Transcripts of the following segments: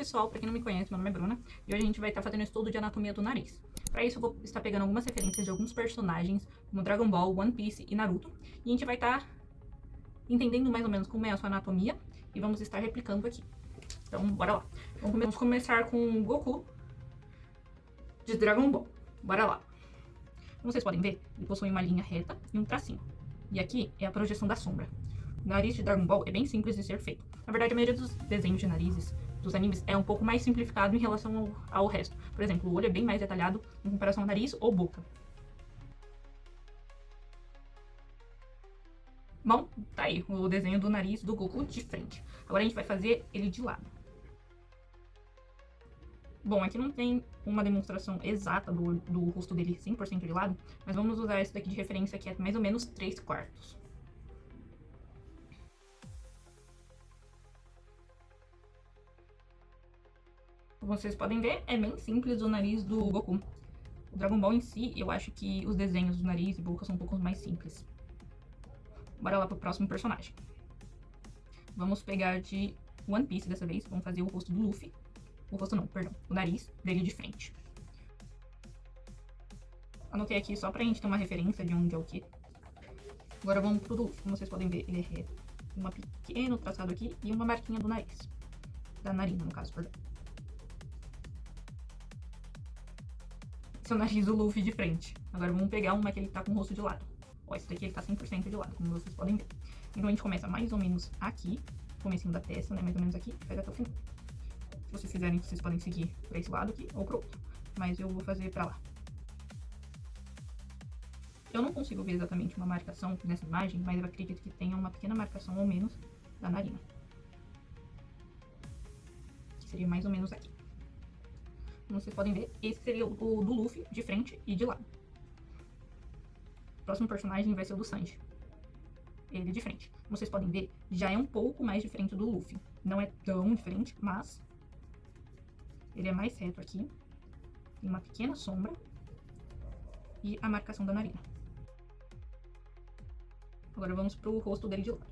pessoal, pra quem não me conhece, meu nome é Bruna e hoje a gente vai estar fazendo um estudo de anatomia do nariz. Pra isso eu vou estar pegando algumas referências de alguns personagens, como Dragon Ball, One Piece e Naruto, e a gente vai estar entendendo mais ou menos como é a sua anatomia e vamos estar replicando aqui. Então, bora lá. Vamos começar com o Goku de Dragon Ball. Bora lá. Como vocês podem ver, ele possui uma linha reta e um tracinho. E aqui é a projeção da sombra. O nariz de Dragon Ball é bem simples de ser feito. Na verdade, a maioria dos desenhos de narizes dos animes é um pouco mais simplificado em relação ao resto. Por exemplo, o olho é bem mais detalhado em comparação ao nariz ou boca. Bom, tá aí o desenho do nariz do Goku de frente. Agora a gente vai fazer ele de lado. Bom, aqui não tem uma demonstração exata do rosto dele 100% de lado, mas vamos usar esse daqui de referência que é mais ou menos 3/4. Como vocês podem ver, é bem simples o nariz do Goku. O Dragon Ball em si, eu acho que os desenhos do nariz e boca são um pouco mais simples. Bora lá pro próximo personagem. Vamos pegar de One Piece dessa vez, vamos fazer o rosto do Luffy. O rosto não, perdão, o nariz dele de frente. Anotei aqui só pra gente ter uma referência de onde é o que. Agora vamos pro do Luffy, como vocês podem ver, ele é reto. Um pequeno traçado aqui e uma marquinha do nariz. Da narina, no caso, perdão. Esse é o nariz do Luffy de frente. Agora vamos pegar uma que ele tá com o rosto de lado. Ó, esse daqui ele tá 100% de lado, como vocês podem ver. Então a gente começa mais ou menos aqui, comecinho da testa, né, mais ou menos aqui, e faz até o final. Se vocês quiserem, vocês podem seguir pra esse lado aqui ou pro outro. Mas eu vou fazer pra lá. Eu não consigo ver exatamente uma marcação nessa imagem, mas eu acredito que tenha uma pequena marcação ou menos da narina. Que seria mais ou menos aqui. Como vocês podem ver, esse seria o do Luffy de frente e de lado. O próximo personagem vai ser o do Sanji. Ele de frente. Como vocês podem ver, já é um pouco mais diferente do Luffy. Não é tão diferente, mas ele é mais reto aqui. Tem uma pequena sombra. E a marcação da narina. Agora vamos pro rosto dele de lado.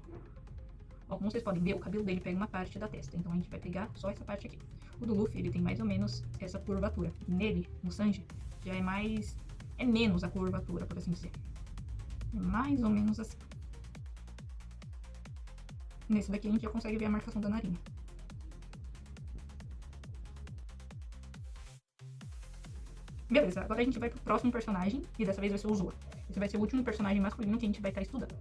Ó, como vocês podem ver, o cabelo dele pega uma parte da testa. Então a gente vai pegar só essa parte aqui. O do Luffy, ele tem mais ou menos essa curvatura. Nele, no Sanji, já é mais... é menos a curvatura, por assim dizer. É mais ou menos assim. Nesse daqui a gente já consegue ver a marcação da narina. Beleza, agora a gente vai pro próximo personagem, e dessa vez vai ser o Zoro. Esse vai ser o último personagem masculino que a gente vai estar estudando.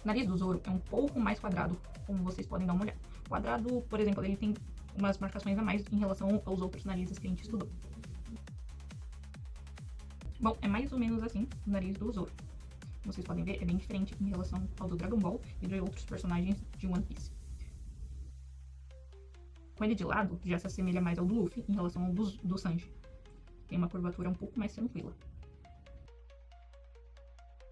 O nariz do Zoro é um pouco mais quadrado, como vocês podem dar uma olhada. O quadrado, por exemplo, ele tem umas marcações a mais em relação aos outros narizes que a gente estudou. Bom, é mais ou menos assim o nariz do Zoro. Como vocês podem ver, é bem diferente em relação ao do Dragon Ball e de outros personagens de One Piece. Com ele de lado, já se assemelha mais ao do Luffy em relação ao do Sanji. Tem uma curvatura um pouco mais tranquila.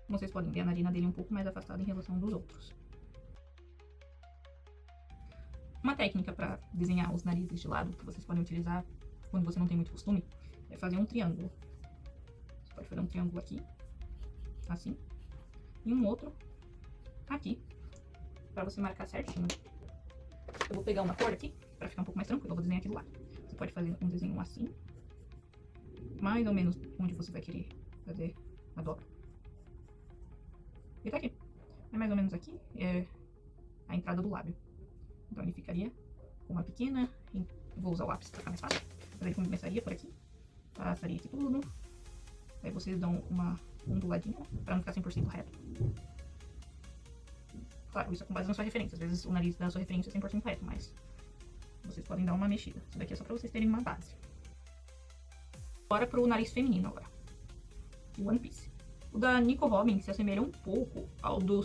Como vocês podem ver, a narina dele é um pouco mais afastada em relação dos outros. Uma técnica para desenhar os narizes de lado, que vocês podem utilizar quando você não tem muito costume, é fazer um triângulo. Você pode fazer um triângulo aqui, assim, e um outro aqui, para você marcar certinho. Eu vou pegar uma cor aqui, para ficar um pouco mais tranquilo, eu vou desenhar aqui do lado. Você pode fazer um desenho assim, mais ou menos onde você vai querer fazer a dobra. E tá aqui. É mais ou menos aqui, é a entrada do lábio. Então ele ficaria com uma pequena... Eu vou usar o lápis pra ficar mais fácil. Mas ele começaria por aqui, passaria aqui tudo. Aí vocês dão uma onduladinha, pra não ficar 100% reto. Claro, isso é com base na sua referência. Às vezes o nariz da sua referência é 100% reto, mas vocês podem dar uma mexida. Isso daqui é só pra vocês terem uma base. Bora pro nariz feminino agora. One Piece. O da Nico Robin se assemelha um pouco ao do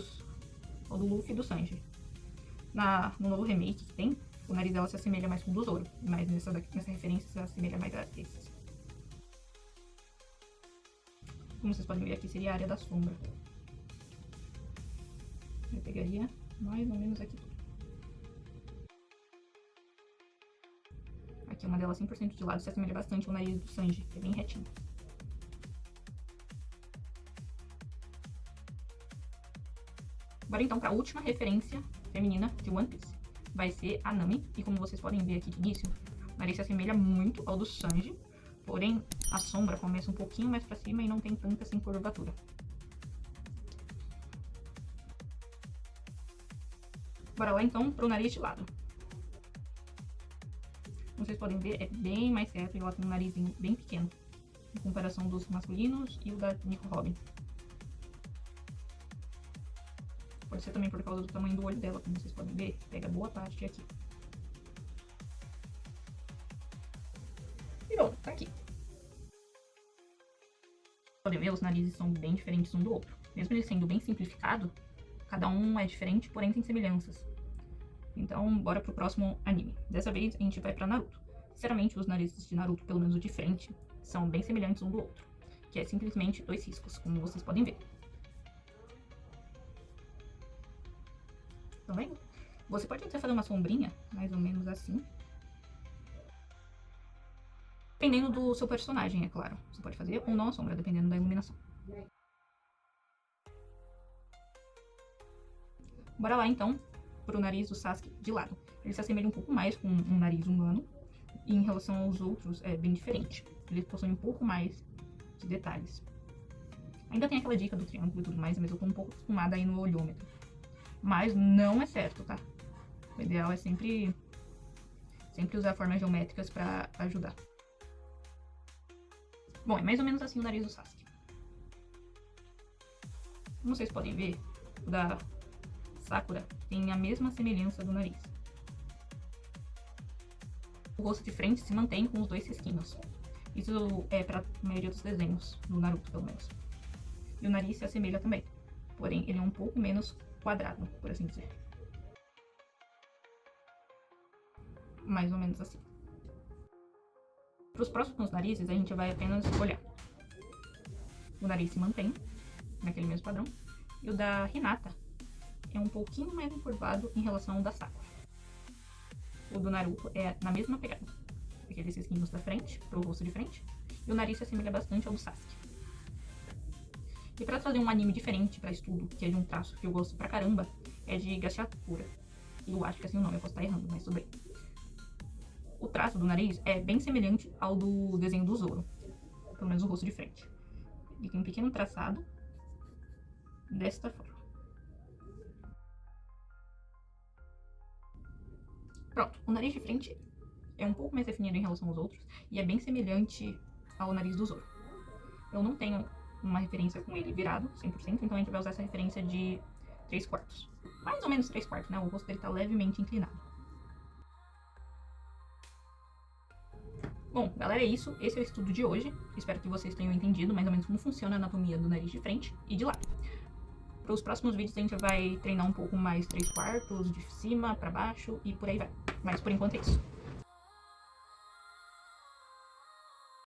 Luffy e do Sanji. No novo remake que tem, o nariz dela se assemelha mais com o do Zoro. Mas nessa referência se assemelha mais a esses. Como vocês podem ver, aqui seria a área da sombra. Eu pegaria mais ou menos aqui. Aqui uma dela 100% de lado, se assemelha bastante ao nariz do Sanji, que é bem retinho. Agora então, para a última referência feminina de One Piece. Vai ser a Nami, e como vocês podem ver aqui de início, nariz se assemelha muito ao do Sanji, porém a sombra começa um pouquinho mais pra cima e não tem tanta assim curvatura. Bora lá então pro nariz de lado. Como vocês podem ver, é bem mais reto e ela tem um narizinho bem pequeno, em comparação dos masculinos e o da Nico Robin. Pode ser também por causa do tamanho do olho dela, como vocês podem ver, pega boa parte aqui. E bom, tá aqui. Podem ver, os narizes são bem diferentes um do outro. Mesmo ele sendo bem simplificado, cada um é diferente, porém tem semelhanças. Então, bora pro próximo anime. Dessa vez, a gente vai pra Naruto. Sinceramente, os narizes de Naruto, pelo menos o de frente, são bem semelhantes um do outro. Que é simplesmente 2 riscos, como vocês podem ver. Tá vendo? Você pode até fazer uma sombrinha, mais ou menos assim. Dependendo do seu personagem, é claro. Você pode fazer ou não a sombra, dependendo da iluminação. Bora lá, então, pro nariz do Sasuke de lado. Ele se assemelha um pouco mais com um nariz humano, e em relação aos outros é bem diferente. Ele possui um pouco mais de detalhes. Ainda tem aquela dica do triângulo e tudo mais, mas eu tô um pouco acostumada aí no olhômetro. Mas não é certo, tá? O ideal é sempre usar formas geométricas pra ajudar. Bom, é mais ou menos assim o nariz do Sasuke. Como vocês podem ver, o da Sakura tem a mesma semelhança do nariz. O rosto de frente se mantém com os 2 risquinhos. Isso é para a maioria dos desenhos, no Naruto pelo menos. E o nariz se assemelha também, porém ele é um pouco menos quadrado, por assim dizer. Mais ou menos assim. Para os próximos narizes, a gente vai apenas olhar. O nariz se mantém naquele mesmo padrão. E o da Hinata é um pouquinho mais encurvado em relação ao da Sakura. O do Naruto é na mesma pegada. Aqueles risquinhos da frente, pro rosto de frente. E o nariz se assemelha bastante ao do Sasuke. E pra trazer um anime diferente pra estudo, que é de um traço que eu gosto pra caramba, é de Gashapura. Eu acho que é assim o nome, eu posso estar errando, mas tudo bem. O traço do nariz é bem semelhante ao do desenho do Zoro. Pelo menos o rosto de frente. Ele tem um pequeno traçado desta forma. Pronto, o nariz de frente é um pouco mais definido em relação aos outros e é bem semelhante ao nariz do Zoro. Eu não tenho uma referência com ele virado 100%, então a gente vai usar essa referência de 3/4. Mais ou menos 3/4, né? O rosto dele tá levemente inclinado. Bom, galera, é isso. Esse é o estudo de hoje. Espero que vocês tenham entendido mais ou menos como funciona a anatomia do nariz de frente e de lado. Para os próximos vídeos a gente vai treinar um pouco mais 3/4, de cima para baixo e por aí vai. Mas por enquanto é isso.